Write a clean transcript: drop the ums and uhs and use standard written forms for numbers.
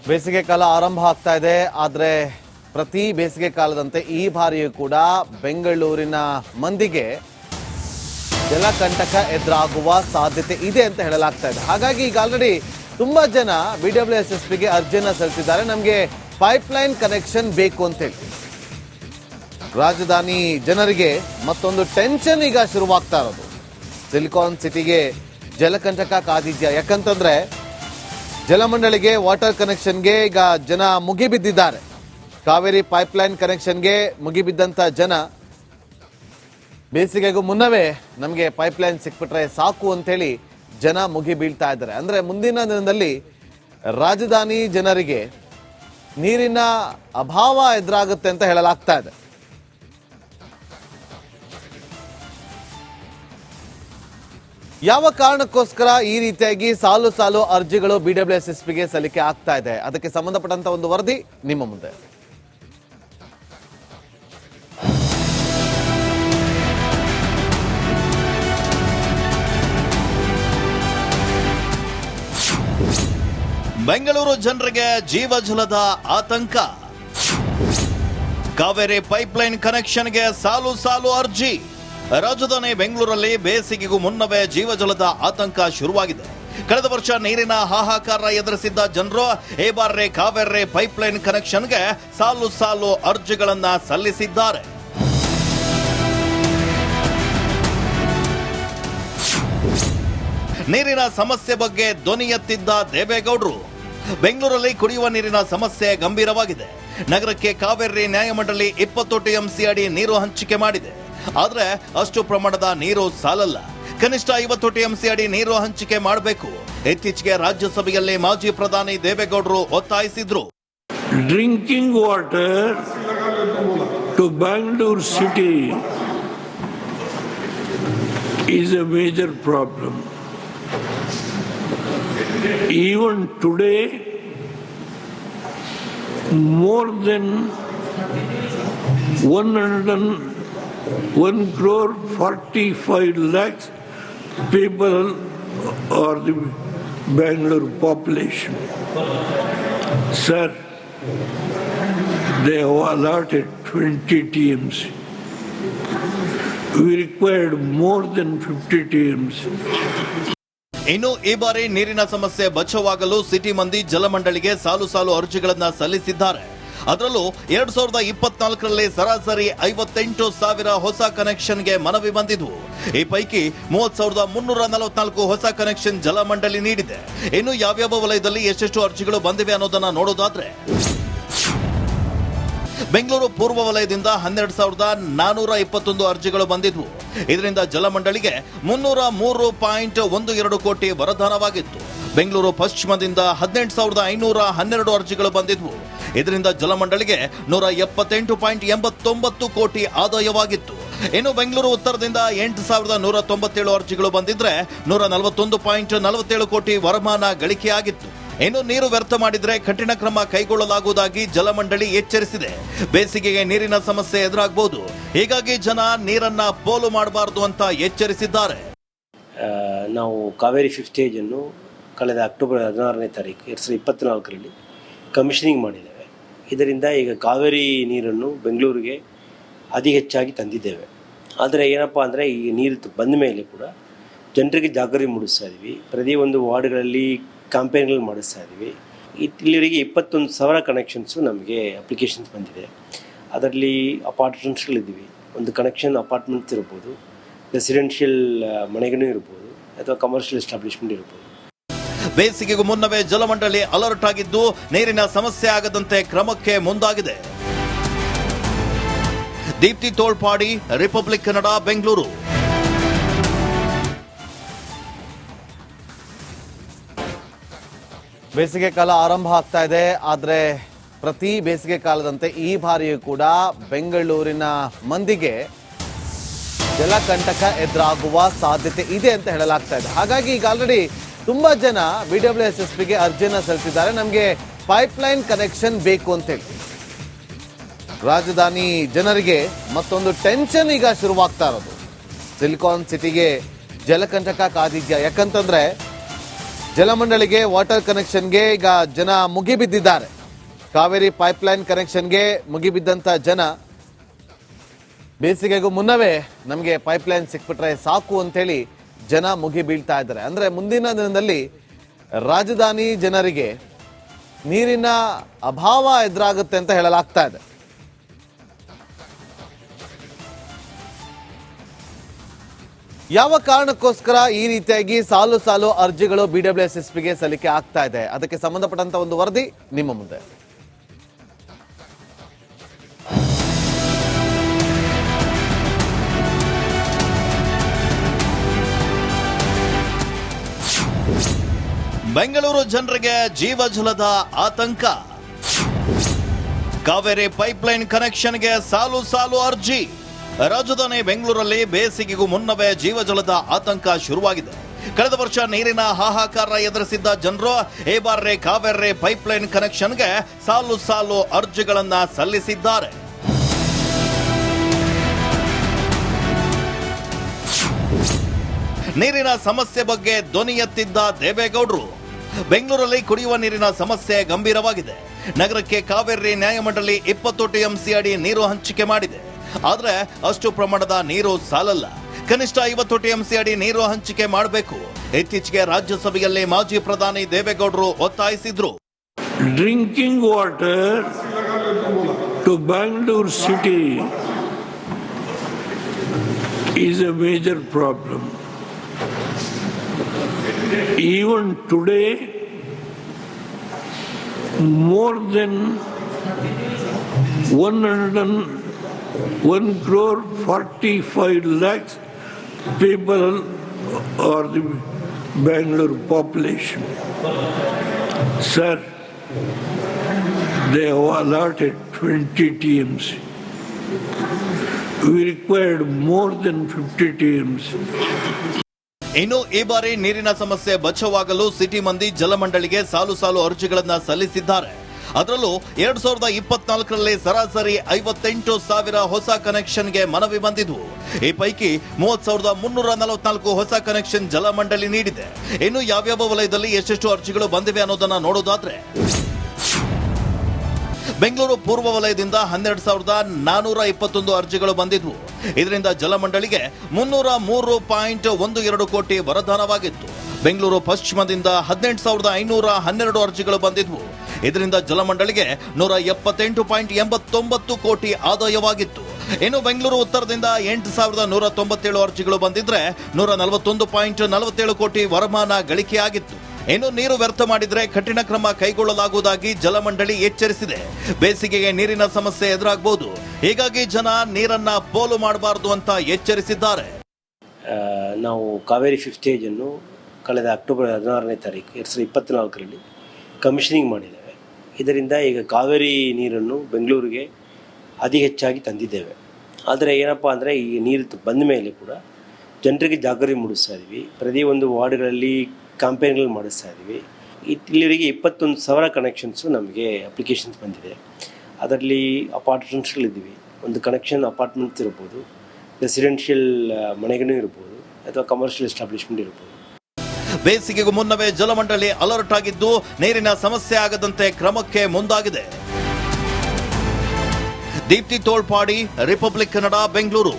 ಬೇಸಿಗೆ ಕಾಲ ಆರಂಭ ಆಗ್ತಾ ಇದೆ. ಆದರೆ ಪ್ರತಿ ಬೇಸಿಗೆ ಕಾಲದಂತೆ ಈ ಬಾರಿಯೂ ಕೂಡ ಬೆಂಗಳೂರಿನ ಮಂದಿಗೆ ಜಲಕಂಟಕ ಎದುರಾಗುವ ಸಾಧ್ಯತೆ ಇದೆ ಅಂತ ಹೇಳಲಾಗ್ತಾ ಇದೆ. ಹಾಗಾಗಿ ಈಗ ಆಲ್ರೆಡಿ ತುಂಬಾ ಜನ BWSSBಗೆ ಅರ್ಜಿಯನ್ನ ಸಲ್ಲಿಸಿದ್ದಾರೆ. ನಮಗೆ ಪೈಪ್ಲೈನ್ ಕನೆಕ್ಷನ್ ಬೇಕು ಅಂತೇಳಿ ರಾಜಧಾನಿ ಜನರಿಗೆ ಮತ್ತೊಂದು ಟೆನ್ಷನ್ ಈಗ ಶುರುವಾಗ್ತಾ ಇರೋದು. ಸಿಲಿಕಾನ್ ಸಿಟಿಗೆ ಜಲಕಂಟಕ ಕಾದಿದ್ಯಾ? ಯಾಕಂತಂದ್ರೆ ಜಲಮಂಡಳಿಗೆ ವಾಟರ್ ಕನೆಕ್ಷನ್ಗೆ ಈಗ ಜನ ಮುಗಿಬಿದ್ದಿದ್ದಾರೆ. ಕಾವೇರಿ ಪೈಪ್ಲೈನ್ ಕನೆಕ್ಷನ್ಗೆ ಮುಗಿಬಿದ್ದಂತ ಜನ ಬೇಸಿಗೆಗೂ ಮುನ್ನವೇ ನಮಗೆ ಪೈಪ್ಲೈನ್ ಸಿಕ್ಬಿಟ್ರೆ ಸಾಕು ಅಂತೇಳಿ ಜನ ಮುಗಿ ಬೀಳ್ತಾ ಇದ್ದಾರೆ. ಅಂದ್ರೆ ಮುಂದಿನ ದಿನದಲ್ಲಿ ರಾಜಧಾನಿ ಜನರಿಗೆ ನೀರಿನ ಅಭಾವ ಎದುರಾಗುತ್ತೆ ಅಂತ ಹೇಳಲಾಗ್ತಾ ಇದೆ. ಯಾವ ಕಾರಣಕ್ಕೋಸ್ಕರ ಈ ರೀತಿಯಾಗಿ ಸಾಲು ಸಾಲು ಅರ್ಜಿಗಳು BWSSBಗೆ ಸಲ್ಲಿಕೆ ಆಗ್ತಾ ಇದೆ, ಅದಕ್ಕೆ ಸಂಬಂಧಪಟ್ಟಂತ ಒಂದು ವರದಿ ನಿಮ್ಮ ಮುಂದೆ. ಬೆಂಗಳೂರು ಜನರಿಗೆ ಜೀವಜಲದ ಆತಂಕ. ಕಾವೇರಿ ಪೈಪ್ಲೈನ್ ಕನೆಕ್ಷನ್ಗೆ ಸಾಲು ಸಾಲು ಅರ್ಜಿ. ರಾಜಧಾನಿ ಬೆಂಗಳೂರಲ್ಲಿ ಬೇಸಿಗೆಗೂ ಮುನ್ನವೇ ಜೀವಜಲದ ಆತಂಕ ಶುರುವಾಗಿದೆ. ಕಳೆದ ವರ್ಷ ನೀರಿನ ಹಾಹಾಕಾರ ಎದುರಿಸಿದ್ದ ಜನರು ಈ ಬಾರಿ ಕಾವೇರಿ ಪೈಪ್ಲೈನ್ ಕನೆಕ್ಷನ್ಗೆ ಸಾಲು ಸಾಲು ಅರ್ಜಿಗಳನ್ನ ಸಲ್ಲಿಸಿದ್ದಾರೆ. ನೀರಿನ ಸಮಸ್ಯೆ ಬಗ್ಗೆ ಧ್ವನಿ ಎತ್ತಿದ್ದ ದೇವೇಗೌಡರು. ಬೆಂಗಳೂರಲ್ಲಿ ಕುಡಿಯುವ ನೀರಿನ ಸಮಸ್ಯೆ ಗಂಭೀರವಾಗಿದೆ. ನಗರಕ್ಕೆ ಕಾವೇರಿ ನ್ಯಾಯಮಂಡಳಿ 20 TMC ಅಡಿ ನೀರು ಹಂಚಿಕೆ ಮಾಡಿದೆ. ಆದ್ರೆ ಅಷ್ಟು ಪ್ರಮಾಣದ ನೀರು ಸಾಲಲ್ಲ. ಕನಿಷ್ಠ 50 TMC ಅಡಿ ನೀರು ಹಂಚಿಕೆ ಮಾಡಬೇಕು. ಇತ್ತೀಚೆಗೆ ರಾಜ್ಯಸಭೆಯಲ್ಲಿ ಮಾಜಿ ಪ್ರಧಾನಿ ದೇವೇಗೌಡರು ಒತ್ತಾಯಿಸಿದ್ರು. Drinking water to Bangalore city is a major problem. Even today, more than 101 crore 45 lakhs people are the Bangalore population. Sir, they have allotted 20 TMC. We required more than 50 TMC. ಇನ್ನು ಈ ಬಾರಿ ನೀರಿನ ಸಮಸ್ಯೆ ಬಚಾವಾಗಲು ಸಿಟಿ ಮಂದಿ ಜಲಮಂಡಳಿಗೆ ಸಾಲು ಸಾಲು ಅರ್ಜಿಗಳನ್ನ ಸಲ್ಲಿಸಿದ್ದಾರೆ. ಅದರಲ್ಲೂ 2024ರಲ್ಲಿ ಸರಾಸರಿ 58,000 ಹೊಸ ಕನೆಕ್ಷನ್ಗೆ ಮನವಿ ಬಂದಿದ್ವು. ಈ ಪೈಕಿ 30,344 ಹೊಸ ಕನೆಕ್ಷನ್ ಜಲಮಂಡಳಿ ನೀಡಿದೆ. ಇನ್ನು ಯಾವ್ಯಾವ ವಲಯದಲ್ಲಿ ಎಷ್ಟೆಷ್ಟು ಅರ್ಜಿಗಳು ಬಂದಿವೆ ಅನ್ನೋದನ್ನ ನೋಡೋದಾದ್ರೆ, ಬೆಂಗಳೂರು ಪೂರ್ವ ವಲಯದಿಂದ 12,421 ಅರ್ಜಿಗಳು ಬಂದಿದ್ವು. ಇದರಿಂದ ಜಲಮಂಡಳಿಗೆ 303.12 ಕೋಟಿ ವರದಾನವಾಗಿತ್ತು. ಬೆಂಗಳೂರು ಪಶ್ಚಿಮದಿಂದ 18,512 ಅರ್ಜಿಗಳು ಬಂದಿದ್ವು. ಇದರಿಂದ ಜಲಮಂಡಳಿಗೆ 178.89 ಕೋಟಿ ಆದಾಯವಾಗಿತ್ತು. ಇನ್ನು ಬೆಂಗಳೂರು ಉತ್ತರದಿಂದ 8,197 ಅರ್ಜಿಗಳು ಬಂದಿದ್ರೆ 141.47 ಕೋಟಿ ವರಮಾನ ಗಳಿಕೆಯಾಗಿತ್ತು. ಇನ್ನು ನೀರು ವ್ಯರ್ಥ ಮಾಡಿದ್ರೆ ಕಠಿಣ ಕ್ರಮ ಕೈಗೊಳ್ಳಲಾಗುವುದಾಗಿ ಜಲಮಂಡಳಿ ಎಚ್ಚರಿಸಿದೆ. ಬೇಸಿಗೆಗೆ ನೀರಿನ ಸಮಸ್ಯೆ ಎದುರಾಗಬಹುದು. ಹೀಗಾಗಿ ಜನ ನೀರನ್ನ ಪೋಲು ಮಾಡಬಾರದು ಅಂತ ಎಚ್ಚರಿಸಿದ್ದಾರೆ. ನಾವು ಕಾವೇರಿ 5th ಸ್ಟೇಜ್ ಅನ್ನು ಕಳೆದ ಅಕ್ಟೋಬರ್ 16ನೇ ತಾರೀಕು 2024ರಲ್ಲಿ ಕಮಿಷನಿಂಗ್ ಮಾಡಿದ್ದೇವೆ. ಇದರಿಂದ ಈಗ ಕಾವೇರಿ ನೀರನ್ನು ಬೆಂಗಳೂರಿಗೆ ಅತಿ ಹೆಚ್ಚಾಗಿ ತಂದಿದ್ದೇವೆ. ಆದರೆ ಏನಪ್ಪ ಅಂದರೆ ಈ ನೀರು ಬಂದ ಮೇಲೆ ಕೂಡ ಜನರಿಗೆ ಜಾಗೃತಿ ಮೂಡಿಸ್ತಾ ಇದ್ವಿ. ಪ್ರತಿಯೊಂದು ವಾರ್ಡ್ಗಳಲ್ಲಿ ಕ್ಯಾಂಪೇನ್ಗಳು ಮಾಡಿಸ್ತಾ ಇದ್ವಿ. ಇಲ್ಲಿವರೆಗೆ 21,000 ಕನೆಕ್ಷನ್ಸು ನಮಗೆ ಅಪ್ಲಿಕೇಶನ್ಸ್ ಬಂದಿದೆ. ಅದರಲ್ಲಿ ಅಪಾರ್ಟ್ಮೆಂಟ್ಸ್ಗಳಿದ್ದೀವಿ. ಒಂದು ಕನೆಕ್ಷನ್ ಅಪಾರ್ಟ್ಮೆಂಟ್ಸ್ ಇರ್ಬೋದು, ರೆಸಿಡೆನ್ಷಿಯಲ್ ಮನೆಗಳೂ ಇರ್ಬೋದು, ಅಥವಾ ಕಮರ್ಷಿಯಲ್ ಎಸ್ಟಾಬ್ಲಿಷ್ಮೆಂಟ್ ಇರ್ಬೋದು. ಬೇಸಿಗೆಗೂ ಮುನ್ನವೇ ಜಲಮಂಡಳಿ ಅಲರ್ಟ್ ಆಗಿದ್ದು ನೀರಿನ ಸಮಸ್ಯೆ ಆಗದಂತೆ ಕ್ರಮಕ್ಕೆ ಮುಂದಾಗಿದೆ. ದೀಪ್ತಿ ತೋಳ್ಪಾಡಿ, ರಿಪಬ್ಲಿಕ್ ಕನ್ನಡ, ಬೆಂಗಳೂರು. ಬೇಸಿಗೆ ಕಾಲ ಆರಂಭ ಆಗ್ತಾ ಇದೆ. ಆದರೆ ಪ್ರತಿ ಬೇಸಿಗೆ ಕಾಲದಂತೆ ಈ ಬಾರಿಯೂ ಕೂಡ ಬೆಂಗಳೂರಿನ ಮಂದಿಗೆ ಜಲಕಂಟಕ ಎದುರಾಗುವ ಸಾಧ್ಯತೆ ಇದೆ ಅಂತ ಹೇಳಲಾಗ್ತಾ ಇದೆ. ಹಾಗಾಗಿ ಈಗ ಆಲ್ರೆಡಿ ತುಂಬಾ ಜನ BWSSBಗೆ ಅರ್ಜಿಯನ್ನ ಸಲ್ಲಿಸಿದ್ದಾರೆ. ನಮಗೆ ಪೈಪ್ಲೈನ್ ಕನೆಕ್ಷನ್ ಬೇಕು ಅಂತೇಳಿ ರಾಜಧಾನಿ ಜನರಿಗೆ ಮತ್ತೊಂದು ಟೆನ್ಷನ್ ಈಗ ಶುರುವಾಗ್ತಾ ಇರೋದು. ಸಿಲಿಕಾನ್ ಸಿಟಿಗೆ ಜಲಕಂಟಕ ಕಾದಿದ್ಯಾ? ಯಾಕಂತಂದ್ರೆ ಜಲಮಂಡಳಿಗೆ ವಾಟರ್ ಕನೆಕ್ಷನ್ಗೆ ಈಗ ಜನ ಮುಗಿಬಿದ್ದಿದ್ದಾರೆ. ಕಾವೇರಿ ಪೈಪ್ಲೈನ್ ಕನೆಕ್ಷನ್ಗೆ ಮುಗಿಬಿದ್ದಂತ ಜನ ಬೇಸಿಗೆಗೂ ಮುನ್ನವೇ ನಮಗೆ ಪೈಪ್ಲೈನ್ ಸಿಕ್ಬಿಟ್ರೆ ಸಾಕು ಅಂತೇಳಿ ಜನ ಮುಗಿ ಬೀಳ್ತಾ ಇದ್ದಾರೆ. ಅಂದ್ರೆ ಮುಂದಿನ ದಿನದಲ್ಲಿ ರಾಜಧಾನಿ ಜನರಿಗೆ ನೀರಿನ ಅಭಾವ ಎದುರಾಗುತ್ತೆ ಅಂತ ಹೇಳಲಾಗ್ತಾ ಇದೆ. ಯಾವ ಕಾರಣಕ್ಕೋಸ್ಕರ ಈ ರೀತಿಯಾಗಿ ಸಾಲು ಸಾಲು ಅರ್ಜಿಗಳು BWSSPಗೆ ಸಲ್ಲಿಕೆ ಆಗ್ತಾ ಇದೆ, ಅದಕ್ಕೆ ಸಂಬಂಧಪಟ್ಟಂತ ಒಂದು ವರದಿ ನಿಮ್ಮ ಮುಂದೆ. ಬೆಂಗಳೂರು ಜನರಿಗೆ ಜೀವಜಲದ ಆತಂಕ. ಕಾವೇರಿ ಪೈಪ್ಲೈನ್ ಕನೆಕ್ಷನ್ಗೆ ಸಾಲು ಸಾಲು ಅರ್ಜಿ. ರಾಜಧಾನಿ ಬೆಂಗಳೂರಲ್ಲಿ ಬೇಸಿಗೆಗೂ ಮುನ್ನವೇ ಜೀವಜಲದ ಆತಂಕ ಶುರುವಾಗಿದೆ. ಕಳೆದ ವರ್ಷ ನೀರಿನ ಹಾಹಾಕಾರ ಎದುರಿಸಿದ್ದ ಜನರು ಈ ಬಾರಿ ಕಾವೇರಿ ಪೈಪ್ಲೈನ್ ಕನೆಕ್ಷನ್ಗೆ ಸಾಲು ಸಾಲು ಅರ್ಜಿಗಳನ್ನ ಸಲ್ಲಿಸಿದ್ದಾರೆ. ನೀರಿನ ಸಮಸ್ಯೆ ಬಗ್ಗೆ ಧ್ವನಿ ಎತ್ತಿದ್ದ ದೇವೇಗೌಡರು. ಬೆಂಗಳೂರಲ್ಲಿ ಕುಡಿಯುವ ನೀರಿನ ಸಮಸ್ಯೆ ಗಂಭೀರವಾಗಿದೆ. ನಗರಕ್ಕೆ ಕಾವೇರಿ ನ್ಯಾಯಮಂಡಳಿ 20 TMC ಅಡಿ ನೀರು ಹಂಚಿಕೆ ಮಾಡಿದೆ. ಆದ್ರೆ ಅಷ್ಟು ಪ್ರಮಾಣದ ನೀರು ಸಾಲಲ್ಲ. ಕನಿಷ್ಠ 50 TMC ಅಡಿ ನೀರು ಹಂಚಿಕೆ ಮಾಡಬೇಕು. ಇತ್ತೀಚೆಗೆ ರಾಜ್ಯಸಭೆಯಲ್ಲಿ ಮಾಜಿ ಪ್ರಧಾನಿ ದೇವೇಗೌಡರು ಒತ್ತಾಯಿಸಿದ್ರು. Drinking water to Bangalore city is a major problem. Even today, more than 101 crore 45 lakhs people are the Bangalore population. Sir, they have allotted 20 TMC. We required more than 50 TMC. ಇನ್ನು ಈ ಬಾರಿ ನೀರಿನ ಸಮಸ್ಯೆ ಬಚಾವಾಗಲು ಸಿಟಿ ಮಂದಿ ಜಲಮಂಡಳಿಗೆ ಸಾಲು ಸಾಲು ಅರ್ಜಿಗಳನ್ನ ಸಲ್ಲಿಸಿದ್ದಾರೆ. ಅದರಲ್ಲೂ 2024ರಲ್ಲಿ ಸರಾಸರಿ 58,000 ಹೊಸ ಕನೆಕ್ಷನ್ಗೆ ಮನವಿ ಬಂದಿದ್ವು. ಈ ಪೈಕಿ 30,344 ಹೊಸ ಕನೆಕ್ಷನ್ ಜಲಮಂಡಳಿ ನೀಡಿದೆ. ಇನ್ನು ಯಾವ್ಯಾವ ವಲಯದಲ್ಲಿ ಎಷ್ಟೆಷ್ಟು ಅರ್ಜಿಗಳು ಬಂದಿವೆ ಅನ್ನೋದನ್ನ ನೋಡೋದಾದ್ರೆ, ಬೆಂಗಳೂರು ಪೂರ್ವ ವಲಯದಿಂದ 12,421 ಅರ್ಜಿಗಳು ಬಂದಿದ್ವು. ಇದರಿಂದ ಜಲಮಂಡಳಿಗೆ 303.12 ಕೋಟಿ ವರದಾನವಾಗಿತ್ತು. ಬೆಂಗಳೂರು ಪಶ್ಚಿಮದಿಂದ 18,512 ಅರ್ಜಿಗಳು ಬಂದಿದ್ವು. ಇದರಿಂದ ಜಲಮಂಡಳಿಗೆ 178.89 ಕೋಟಿ ಆದಾಯವಾಗಿತ್ತು. ಇನ್ನು ಬೆಂಗಳೂರು ಉತ್ತರದಿಂದ 8,197 ಅರ್ಜಿಗಳು ಬಂದಿದ್ರೆ 141.47 ಕೋಟಿ ವರಮಾನ ಗಳಿಕೆಯಾಗಿತ್ತು. ಇನ್ನು ನೀರು ವ್ಯರ್ಥ ಮಾಡಿದ್ರೆ ಕಠಿಣ ಕ್ರಮ ಕೈಗೊಳ್ಳಲಾಗುವುದಾಗಿ ಜಲಮಂಡಳಿ ಎಚ್ಚರಿಸಿದೆ. ಬೇಸಿಗೆಗೆ ನೀರಿನ ಸಮಸ್ಯೆ ಎದುರಾಗಬಹುದು, ಹೀಗಾಗಿ ಜನ ನೀರನ್ನ ಪೋಲು ಮಾಡಬಾರದು ಅಂತ ಎಚ್ಚರಿಸಿದ್ದಾರೆ. ನಾವು ಕಾವೇರಿ 5th ಸ್ಟೇಜ್ ಅನ್ನು ಕಳೆದ ಅಕ್ಟೋಬರ್ 16ನೇ ತಾರೀಕು 2024ರಲ್ಲಿ ಕಮಿಷನಿಂಗ್ ಮಾಡಿದ್ದೇವೆ. ಇದರಿಂದ ಈಗ ಕಾವೇರಿ ನೀರನ್ನು ಬೆಂಗಳೂರಿಗೆ ಅತಿ ಹೆಚ್ಚಾಗಿ ತಂದಿದ್ದೇವೆ. ಆದರೆ ಏನಪ್ಪ ಅಂದರೆ ಈ ನೀರು ಬಂದ ಮೇಲೆ ಕೂಡ ಜನರಿಗೆ ಜಾಗೃತಿ ಮೂಡಿಸ್ತಾ ಇದ್ವಿ. ಪ್ರತಿ ಒಂದು ವಾರ್ಡ್ಗಳಲ್ಲಿ ಕ್ಯಾಂಪೇನ್ಗಳು ಮಾಡಿಸ್ತಾ ಇದ್ವಿ. ಇಲ್ಲಿವರೆಗೆ 21,000 ಕನೆಕ್ಷನ್ಸು ನಮಗೆ ಅಪ್ಲಿಕೇಶನ್ಸ್ ಬಂದಿದೆ. ಅದರಲ್ಲಿ ಅಪಾರ್ಟ್ಮೆಂಟ್ಸ್ಗಳಿದ್ದೀವಿ. ಒಂದು ಕನೆಕ್ಷನ್ ಅಪಾರ್ಟ್ಮೆಂಟ್ಸ್ ಇರ್ಬೋದು, ರೆಸಿಡೆನ್ಷಿಯಲ್ ಮನೆಗಳೂ ಇರ್ಬೋದು, ಅಥವಾ ಕಮರ್ಷಿಯಲ್ ಎಸ್ಟಾಬ್ಲಿಷ್ಮೆಂಟ್ ಇರ್ಬೋದು. ಬೇಸಿಗೆಗೂ ಮುನ್ನವೇ ಜಲಮಂಡಳಿ ಅಲರ್ಟ್ ಆಗಿದ್ದು ನೀರಿನ ಸಮಸ್ಯೆ ಆಗದಂತೆ ಕ್ರಮಕ್ಕೆ ಮುಂದಾಗಿದೆ. ದೀಪ್ತಿ ತೋಳ್ಪಾಡಿ, ರಿಪಬ್ಲಿಕ್ ಕನ್ನಡ, ಬೆಂಗಳೂರು.